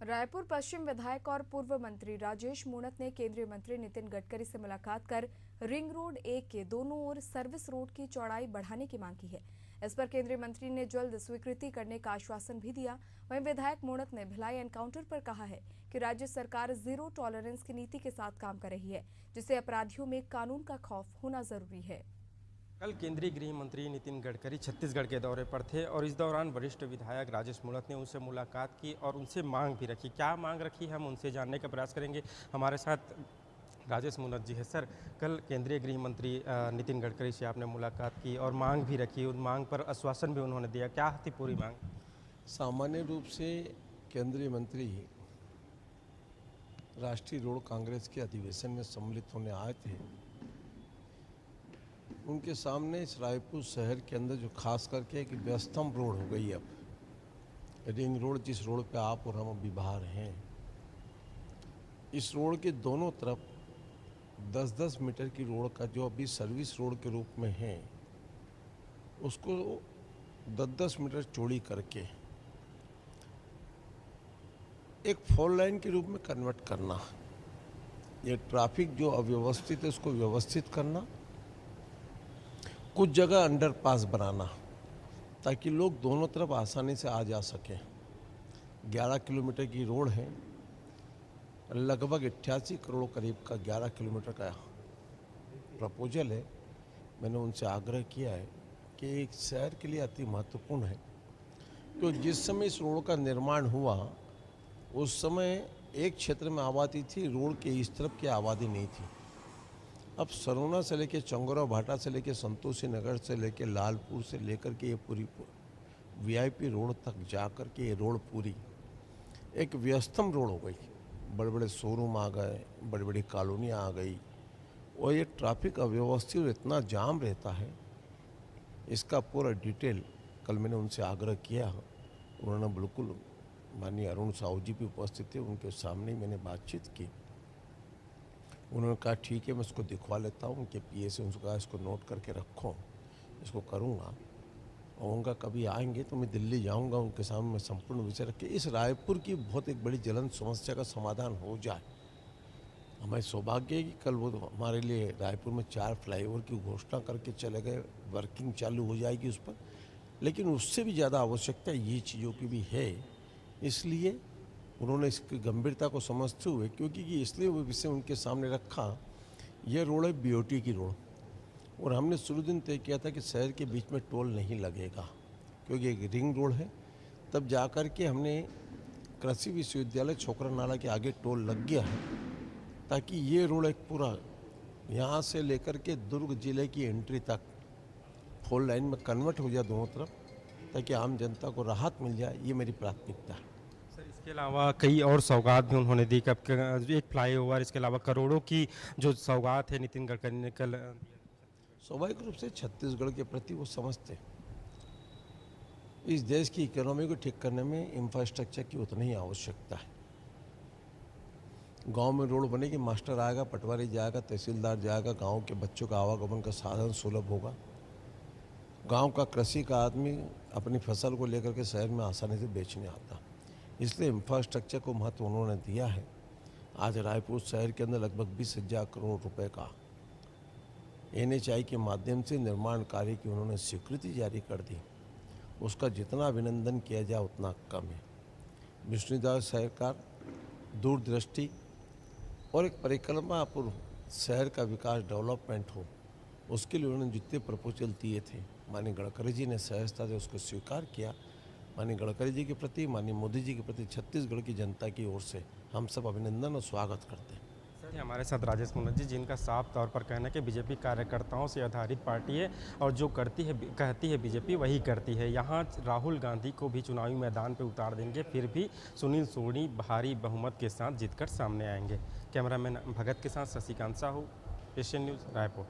रायपुर पश्चिम विधायक और पूर्व मंत्री राजेश मूणत ने केंद्रीय मंत्री नितिन गडकरी से मुलाकात कर रिंग रोड 1 के दोनों ओर सर्विस रोड की चौड़ाई बढ़ाने की मांग की है। इस पर केंद्रीय मंत्री ने जल्द स्वीकृति करने का आश्वासन भी दिया। वहीं विधायक मूणत ने भिलाई एनकाउंटर पर कहा है कि राज्य सरकार जीरो टॉलरेंस की नीति के साथ काम कर रही है, जिससे अपराधियों में कानून का खौफ होना जरूरी है। कल केंद्रीय गृह मंत्री नितिन गडकरी छत्तीसगढ़ के दौरे पर थे और इस दौरान वरिष्ठ विधायक राजेश मूणत ने उनसे मुलाकात की और उनसे मांग भी रखी। क्या मांग रखी हम उनसे जानने का प्रयास करेंगे। हमारे साथ राजेश मूणत जी है। सर, कल केंद्रीय गृह मंत्री नितिन गडकरी से आपने मुलाकात की और मांग भी रखी, उन मांग पर आश्वासन भी उन्होंने दिया। क्या थी पूरी मांग? सामान्य रूप से केंद्रीय मंत्री राष्ट्रीय रोड कांग्रेस के अधिवेशन में सम्मिलित होने आए थे। उनके सामने इस रायपुर शहर के अंदर जो खास करके एक व्यस्तम रोड हो गई, अब रिंग रोड, जिस रोड पे आप और हम अभी बाहर हैं, इस रोड के दोनों तरफ 10-10 मीटर की रोड का जो अभी सर्विस रोड के रूप में है, उसको 10-10 मीटर चौड़ी करके एक 4 लाइन के रूप में कन्वर्ट करना, ये ट्रैफिक जो अव्यवस्थित है उसको व्यवस्थित करना, कुछ जगह अंडरपास बनाना ताकि लोग दोनों तरफ आसानी से आ जा सकें। 11 किलोमीटर की रोड है, लगभग 88 करोड़ करीब का 11 किलोमीटर का प्रपोजल है। मैंने उनसे आग्रह किया है कि एक शहर के लिए अति महत्वपूर्ण है, क्योंकि जिस समय इस रोड का निर्माण हुआ उस समय एक क्षेत्र में आबादी थी, रोड के इस तरफ की आबादी नहीं थी। अब सरोना से लेके चंगोरा भाटा से लेके संतोषी नगर से लेके लालपुर से लेकर के ये पूरी वीआईपी रोड तक जाकर के ये रोड पूरी एक व्यस्तम रोड हो गई। बड़े बड़े शोरूम आ गए, बड़ी बड़ी कॉलोनियाँ आ गई और ये ट्रैफिक अव्यवस्थित और इतना जाम रहता है। इसका पूरा डिटेल कल मैंने उनसे आग्रह किया, उन्होंने बिल्कुल, माननीय अरुण साहू जी भी उपस्थित थे, उनके सामने ही मैंने बातचीत की। उन्होंने कहा ठीक है, मैं इसको दिखवा लेता हूँ। उनके पीए से उनको कहा इसको नोट करके रखो, इसको करूँगा। और उनका कभी आएंगे तो मैं दिल्ली जाऊँगा, उनके सामने मैं संपूर्ण विषय रख के इस रायपुर की बहुत एक बड़ी ज्वलंत समस्या का समाधान हो जाए। हमें सौभाग्य है कि कल वो हमारे लिए रायपुर में 4 फ्लाईओवर की घोषणा करके चले गए, वर्किंग चालू हो जाएगी उस पर, लेकिन उससे भी ज़्यादा आवश्यकता ये चीज़ों की भी है। इसलिए उन्होंने इसकी गंभीरता को समझते हुए, क्योंकि इसलिए वो विषय उनके सामने रखा, यह रोड है बीओटी की रोड, और हमने शुरू दिन तय किया था कि शहर के बीच में टोल नहीं लगेगा, क्योंकि एक रिंग रोड है। तब जाकर के हमने कृषि विश्वविद्यालय छोकरा नाला के आगे टोल लग गया है, ताकि ये रोड एक पूरा यहाँ से लेकर के दुर्ग जिले की एंट्री तक 4 लाइन में कन्वर्ट हो जाए दोनों तरफ, ताकि आम जनता को राहत मिल जाए। ये मेरी प्राथमिकता है। सर, इसके अलावा कई और सौगात भी उन्होंने दी। कब एक फ्लाईओवर, इसके अलावा करोड़ों की जो सौगात है नितिन गडकरी ने कल स्वाभाविक रूप से छत्तीसगढ़ के प्रति वो समझते हैं। इस देश की इकोनॉमी को ठीक करने में इंफ्रास्ट्रक्चर की उतनी ही आवश्यकता है। गांव में रोड बनेगी, मास्टर आएगा, पटवारी जाएगा, तहसीलदार जाएगा, गांव के बच्चों का आवागमन का साधन सुलभ होगा। गांव का कृषि का आदमी अपनी फसल को लेकर के शहर में आसानी से बेचने आता। इसलिए इंफ्रास्ट्रक्चर को महत्व उन्होंने दिया है। आज रायपुर शहर के अंदर लगभग 20,000 करोड़ रुपए का NHAI के माध्यम से निर्माण कार्य की उन्होंने स्वीकृति जारी कर दी। उसका जितना अभिनंदन किया जाए उतना कम है। विष्णुदास सरकार दूरदृष्टि और एक परिकल्पना पूर्व शहर का विकास, डेवलपमेंट हो, उसके लिए उन्होंने जितने प्रपोजल दिए थे, माननीय गडकरी जी ने सहजता से उसको स्वीकार किया। माननीय गडकरी जी के प्रति, माननीय मोदी जी के प्रति छत्तीसगढ़ की जनता की ओर से हम सब अभिनंदन और स्वागत करते हैं। सर, हमारे साथ राजेश मूणत जी, जिनका साफ तौर पर कहना है कि बीजेपी कार्यकर्ताओं से आधारित पार्टी है और जो कहती है बीजेपी वही करती है। यहाँ राहुल गांधी को भी चुनावी मैदान पर उतार देंगे, फिर भी सुनील सोनी भारी बहुमत के साथ जीतकर सामने आएंगे। कैमरामैन भगत के साथ शशिकांत साहू, एशियन न्यूज़, रायपुर।